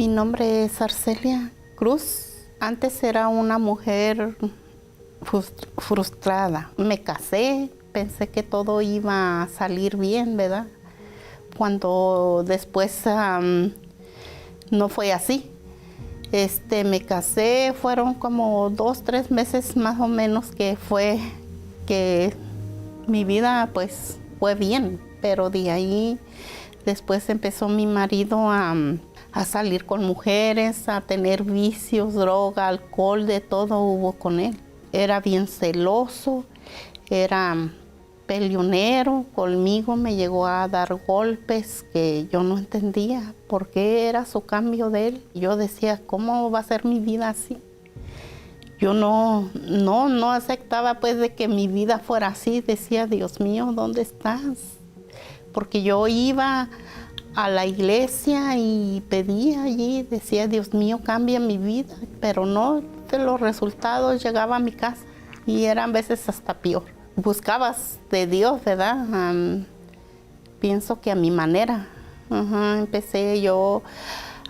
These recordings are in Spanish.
Mi nombre es Arcelia Cruz. Antes era una mujer frustrada. Me casé, pensé que todo iba a salir bien, ¿verdad? Cuando después no fue así. Me casé, fueron como 2, 3 meses más o menos que mi vida pues fue bien, pero de ahí después empezó mi marido a salir con mujeres, a tener vicios, droga, alcohol, de todo hubo con él. Era bien celoso, era peleonero conmigo, me llegó a dar golpes que yo no entendía por qué era su cambio de él. Yo decía, ¿cómo va a ser mi vida así? Yo no aceptaba pues de que mi vida fuera así. Decía, Dios mío, ¿dónde estás? Porque yo iba a la iglesia y pedía allí, decía, Dios mío, cambia mi vida. Pero no, de los resultados llegaba a mi casa y eran veces hasta peor. Buscabas de Dios, ¿verdad? Pienso que a mi manera. Empecé yo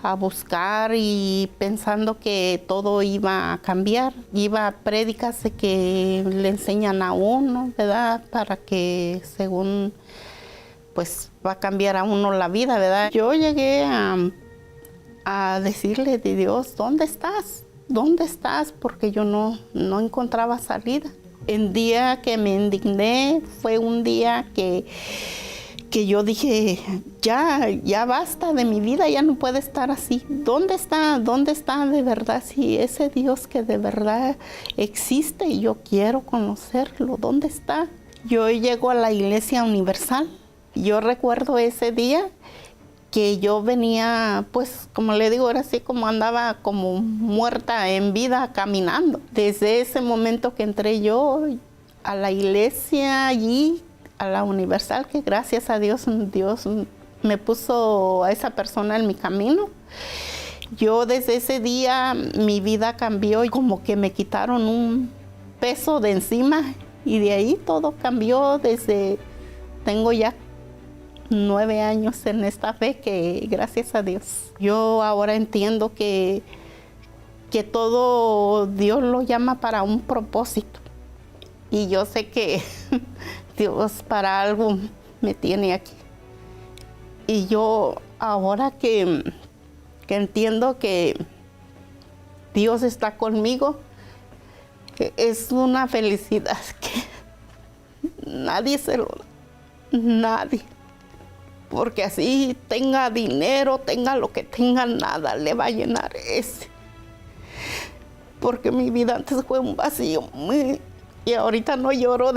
a buscar y pensando que todo iba a cambiar. Iba a prédicas de que le enseñan a uno, ¿verdad? Para que según, pues va a cambiar a uno la vida, ¿verdad? Yo llegué a decirle de Dios, ¿dónde estás? ¿Dónde estás? Porque yo no encontraba salida. El día que me indigné fue un día que yo dije, ya basta de mi vida, ya no puede estar así. ¿Dónde está de verdad? Si ese Dios que de verdad existe y yo quiero conocerlo, ¿dónde está? Yo llego a la Iglesia Universal. Yo recuerdo ese día que yo venía, pues, como le digo, era así como andaba como muerta en vida caminando. Desde ese momento que entré yo a la iglesia allí, a la Universal, que gracias a Dios, Dios me puso a esa persona en mi camino. Yo desde ese día mi vida cambió y como que me quitaron un peso de encima y de ahí todo cambió. Tengo ya 9 años en esta fe, que gracias a Dios. Yo ahora entiendo que todo Dios lo llama para un propósito. Y yo sé que Dios para algo me tiene aquí. Y yo ahora que entiendo que Dios está conmigo, es una felicidad que nadie se lo da. Nadie. Porque así tenga dinero, tenga lo que tenga, nada le va a llenar ese. Porque mi vida antes fue un vacío y ahorita no lloro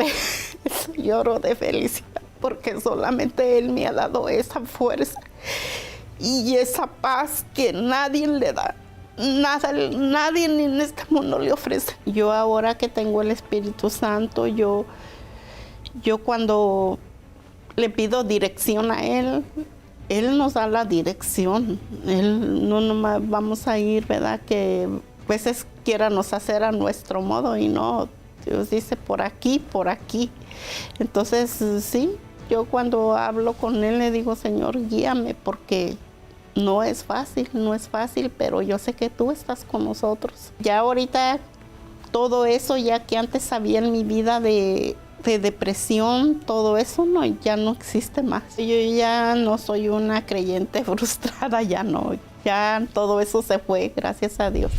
lloro de felicidad, porque solamente Él me ha dado esa fuerza y esa paz que nadie le da. Nadie en este mundo le ofrece. Yo ahora que tengo el Espíritu Santo, yo cuando le pido dirección a Él nos da la dirección. Él no nomás vamos a ir, ¿verdad? Que a veces quiéranos hacer a nuestro modo y no. Dios dice por aquí, por aquí. Entonces, sí, yo cuando hablo con Él le digo, Señor, guíame, porque no es fácil, pero yo sé que tú estás con nosotros. Ya ahorita todo eso, ya que antes había en mi vida de depresión, todo eso ya no existe más. Yo ya no soy una creyente frustrada, ya no. Ya todo eso se fue, gracias a Dios.